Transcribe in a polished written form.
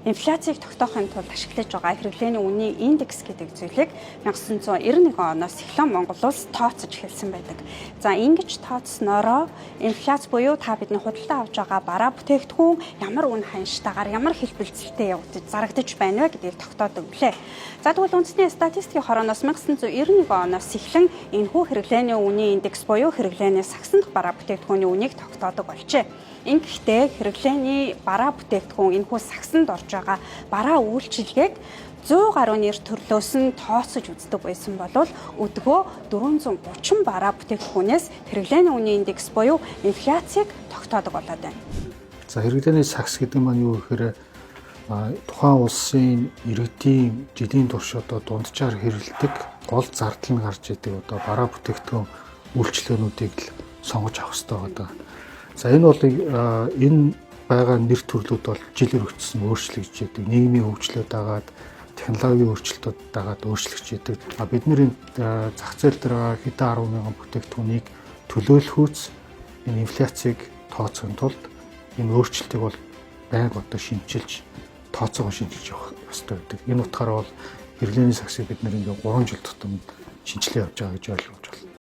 Инфляцийг тогтоохын тулд ашиглаж байгаа хэрэглээний үнийн индекс гэдэг зүйлийг 1991 оноос эхлэн Монгол улс тооцож эхэлсэн байдаг. За ингэж тооцсноороо инфляц буюу та бидний худалдаа авж байгаа бараа бүтээгдэхүүн ямар үн ханштайгаар ямар хэлбэлцэлтэй явагдаж зарагдаж байна вэ гэдгийг тогтоодог билээ. За тэгвэл үндэсний статистикийн хорооноос 1991 оноос эхлэн энэхүү хэрэглээний үнийн индекс буюу хэрэглээний сагсан дахь бараа бүтээгдэхүүний үнийг тогтоодог болжээ. Ингэхдээ хэрэглээний бараа бүтээгдэхүүн энэхүү сагсанд орж байгаа бараа үйлчилгээг 100 гаруй нэр төрлөөс нь тооцож үздэг байсан бол өдгөө 430 бараа бүтээгдэхүүнээс хэрэглээний үнийн индекс буюу инфляцийг тогтоодог болоод байна. За хэрэглээний сагс гэдэг маань юу гэхээр тухайн улсын иргэдийн жилийн турш одоо дунджаар хэрэглэдэг гол зардал нь гарч идэг одоо бараа бүтээгдэхүүн үйлчлэгнүүдийг л сонгож авах хэрэгтэй байдаг. За энэ бол энэ байгаа нэр төрлүүд бол жилээр өгсөн өөрчлөгдөж идэг. Нийгмийн хөгжлөд дагаад технологийн өөрчлөлтөд дагаад өөрчлөгдөж идэг. Бидний зах зээл дээр хэдэн 10 мянган бүтээгдэхүүнийг төлөөлөхөөс энэ инфляцийг тооцохын тулд энэ өөрчлөлтийг бол байнга одоо шинжилж тооцоогоо шинжилж явах ёстой байдаг. Энэ утгаараа бол хэрэглээний сагсыг бид нэр ингээ 3 жил тутам шинжилгээ явж байгаа гэж ойлгож байна.